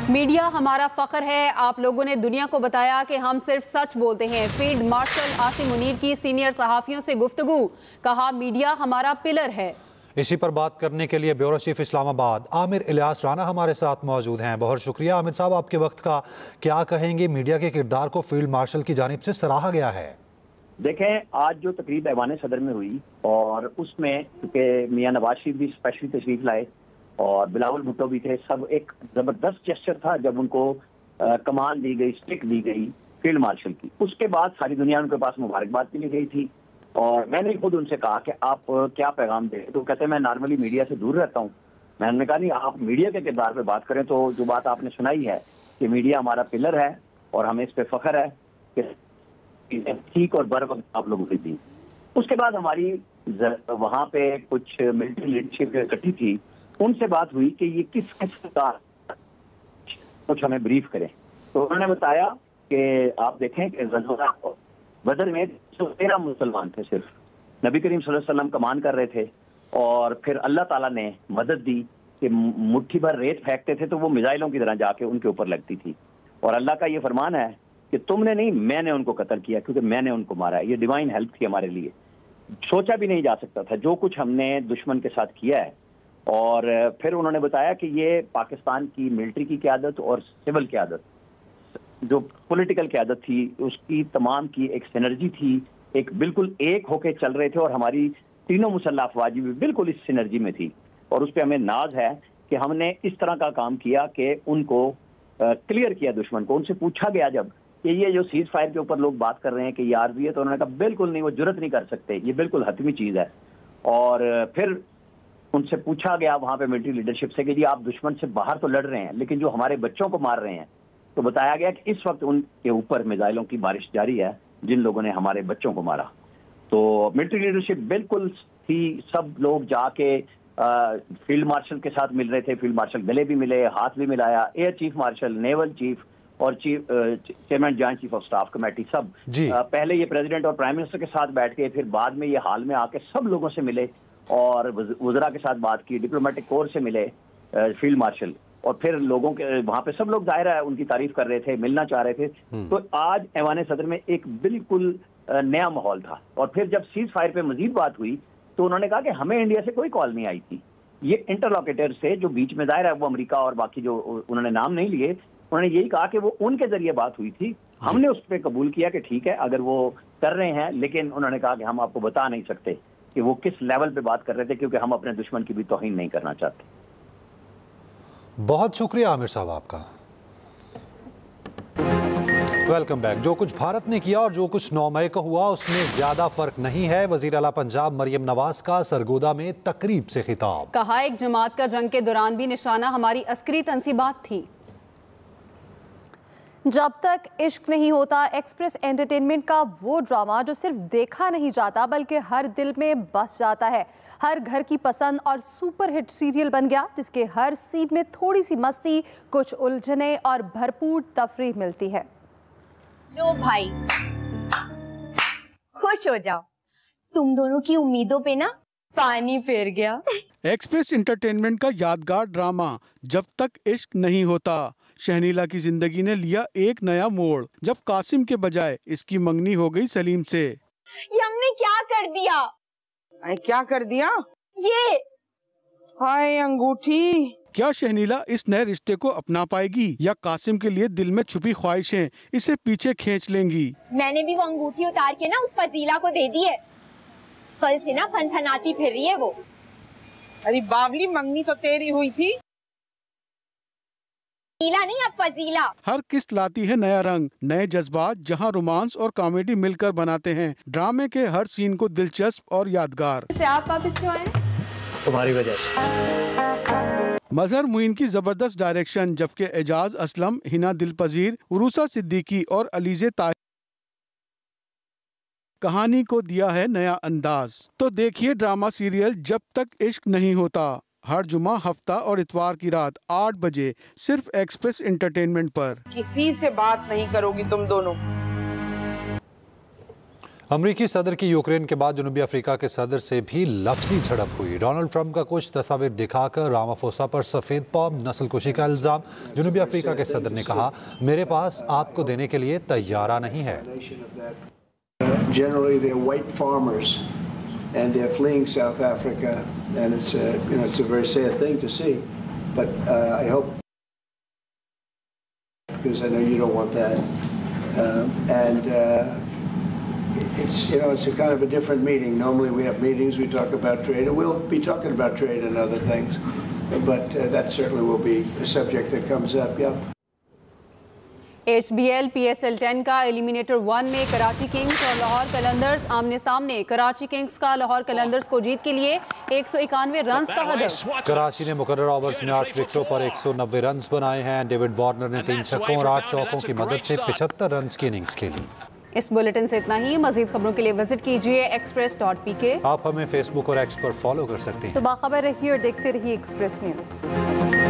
Media हमारा फख्र है। आप लोगों ने दुनिया को बताया कि हम सिर्फ सच बोलते हैं। फील्ड मार्शल आसिम मुनीर की सीनियर सहाफियों से गुफ्तगू, कहा मीडिया हमारा पिलर है। इसी पर बात करने के लिए ब्यूरो चीफ इस्लामाबाद आमिर इलियास राना हमारे साथ मौजूद हैं। बहुत शुक्रिया आमिर साहब, आपके वक्त का। क्या कहेंगे, मीडिया के किरदार को फील्ड मार्शल की जानिब से सराहा गया है? देखें, आज जो तकरीब ऐवान सदर में हुई और उसमें क्योंकि मियां नवाज शरीफ भी स्पेशली तशरीफ लाए और बिलावल भुट्टो भी थे, सब एक जबरदस्त जेस्चर था जब उनको कमान दी गई, स्टिक दी गई फील्ड मार्शल की। उसके बाद सारी दुनिया उनके पास मुबारकबाद के लिए गई थी और मैंने खुद उनसे कहा कि आप क्या पैगाम दें, तो कहते हैं मैं नॉर्मली मीडिया से दूर रहता हूँ। मैंने कहा नहीं, आप मीडिया के किरदार पे बात करें तो जो बात आपने सुनाई है कि मीडिया हमारा पिलर है और हमें इस पे फख्र है कि ठीक और बर वक्त आप लोगों की थी। उसके बाद हमारी वहाँ पे कुछ मिलिट्री लीडरशिप इकट्ठी थी, उनसे बात हुई कि ये किस किस्म का कुछ हमें ब्रीफ करें। तो उन्होंने बताया कि आप देखें कि बदर में 13 मुसलमान थे, सिर्फ नबी करीम सल्लल्लाहु अलैहि वसल्लम कमान कर रहे थे और फिर अल्लाह ताला ने मदद दी कि मुट्ठी भर रेत फेंकते थे तो वो मिसाइलों की तरह जाके उनके ऊपर लगती थी। और अल्लाह का ये फरमान है कि तुमने नहीं, मैंने उनको कत्ल किया क्योंकि मैंने उनको मारा। ये डिवाइन हेल्प थी हमारे लिए, सोचा भी नहीं जा सकता था जो कुछ हमने दुश्मन के साथ किया है। और फिर उन्होंने बताया कि ये पाकिस्तान की मिलिट्री की क़यादत और सिविल क़यादत, जो पॉलिटिकल क़यादत थी, उसकी तमाम की एक सिनर्जी थी, एक बिल्कुल एक होके चल रहे थे और हमारी तीनों मुसल्लह अफवाज भी बिल्कुल इस सिनर्जी में थी। और उस पर हमें नाज है कि हमने इस तरह का काम किया कि उनको क्लियर किया दुश्मन को। उनसे पूछा गया जब कि ये जो सीज फायर के ऊपर लोग बात कर रहे हैं कि ये आरजी है, तो उन्होंने कहा बिल्कुल नहीं, वो जुर्रत नहीं कर सकते, ये बिल्कुल हतमी चीज़ है। और फिर उनसे पूछा गया वहाँ पे मिलिट्री लीडरशिप से कि जी आप दुश्मन से बाहर तो लड़ रहे हैं लेकिन जो हमारे बच्चों को मार रहे हैं, तो बताया गया कि इस वक्त उनके ऊपर मिसाइलों की बारिश जारी है जिन लोगों ने हमारे बच्चों को मारा। तो मिलिट्री लीडरशिप बिल्कुल थी, सब लोग जाके फील्ड मार्शल के साथ मिल रहे थे, फील्ड मार्शल गले भी मिले, हाथ भी मिलाया, air chief marshal, naval chief और chairman joint chief of staff committee, सब पहले ये प्रेसिडेंट और प्राइम मिनिस्टर के साथ बैठ के, फिर बाद में ये हाल में आके सब लोगों से मिले और वज़रा के साथ बात की, डिप्लोमेटिक कोर से मिले फील्ड मार्शल, और फिर लोगों के वहाँ पे सब लोग दायरा है उनकी तारीफ कर रहे थे, मिलना चाह रहे थे। तो आज ऐवान सदर में एक बिल्कुल नया माहौल था। और फिर जब सीज फायर पे मजीद बात हुई तो उन्होंने कहा कि हमें इंडिया से कोई कॉल नहीं आई थी, ये इंटरलॉकेटर से जो बीच में दायरा है वो अमेरिका और बाकी जो उन्होंने नाम नहीं लिए, उन्होंने यही कहा कि वो उनके जरिए बात हुई थी, हमने उस पर कबूल किया कि ठीक है अगर वो कर रहे हैं, लेकिन उन्होंने कहा कि हम आपको बता नहीं सकते कि वो किस लेवल पे बात कर रहे थे क्योंकि हम अपने दुश्मन की भी तौहीन नहीं करना चाहते। बहुत शुक्रिया आमिर साहब आपका। Welcome back. जो कुछ भारत ने किया और जो कुछ 9 मई को हुआ उसमें ज्यादा फर्क नहीं है। वजीर आला पंजाब मरियम नवाज का सरगोदा में तकरीब से खिताब, कहा एक जमात का जंग के दौरान भी निशाना हमारी अस्करी तंसीबात थी। जब तक इश्क नहीं होता एक्सप्रेस एंटरटेनमेंट का वो ड्रामा जो सिर्फ देखा नहीं जाता बल्कि हर दिल में बस जाता है, हर घर की पसंद और सुपरहिट सीरियल बन गया जिसके हर सीन में थोड़ी सी मस्ती, कुछ उलझने और भरपूर तफरीह मिलती है। लो भाई, खुश हो जाओ, तुम दोनों की उम्मीदों पे ना पानी फेर गया। एक्सप्रेस एंटरटेनमेंट का यादगार ड्रामा जब तक इश्क नहीं होता, शहनीला की जिंदगी ने लिया एक नया मोड़ जब कासिम के बजाय इसकी मंगनी हो गई सलीम से। ये हमने क्या कर दिया? क्या कर दिया? ये हाय अंगूठी। क्या शहनीला इस नए रिश्ते को अपना पाएगी या कासिम के लिए दिल में छुपी ख्वाहिशें इसे पीछे खींच लेंगी? मैंने भी वो अंगूठी उतार के ना उस फजीला को दे दी है, कल से ना फनफनाती फिर रही है वो। अरे बावली, मंगनी तो तेरी हुई थी, फजीला नहीं अब फजीला। हर किस्त लाती है नया रंग, नए जज्बात, जहां रोमांस और कॉमेडी मिलकर बनाते हैं ड्रामे के हर सीन को दिलचस्प और यादगार। आप वापस क्यों आए? तुम्हारी वजह से। मजहर मुइन की जबरदस्त डायरेक्शन, जबकि एजाज असलम, हिना दिलपजीर, उरूसा सिद्दीकी और अलीजे ताहिर कहानी को दिया है नया अंदाज। तो देखिए ड्रामा सीरियल जब तक इश्क नहीं होता, हर जुमा, हफ्ता और इतवार की रात 8 बजे सिर्फ एक्सप्रेस एंटरटेनमेंट पर। किसी से बात नहीं करोगी तुम दोनों। अमरीकी सदर की यूक्रेन के बाद जनूबी अफ्रीका के सदर से भी लफ्जी झड़प हुई। डोनाल्ड ट्रंप का कुछ तस्वीर दिखाकर रामाफोसा पर सफेद पॉम नस्लकुशी का इल्जाम। जनूबी अफ्रीका के सदर ने कहा, मेरे पास आपको देने के लिए तैयारा नहीं है। Generally, they're white farmers, and they're fleeing South Africa, and it's a very sad thing to see. But I hope, because I know you don't want that, it's a kind of a different meeting. Normally we have meetings, we talk about trade, and we'll be talking about trade and other things, but that certainly will be a subject that comes up. Yeah. HBL PSL 10 का eliminator 1 में Karachi Kings और लाहौर कलंदर्स आमने सामने। Karachi Kings का लाहौर कलंदर्स को जीत के लिए 191 run का हदफ। कराची ने मुकर्रर ओवर्स में 8 विकेटों पर 190 रन बनाए हैं। डेविड वार्नर ने 3 छक्कों और 8 चौकों की मदद से 75 रन की इनिंग्स खेली। इस बुलेटिन से इतना ही। मजीद खबरों के लिए विजिट कीजिए express.pk। आप हमें फेसबुक और एक्स पर फॉलो कर सकते हैं। तो बाखबर रहिए और देखते रहिए एक्सप्रेस न्यूज।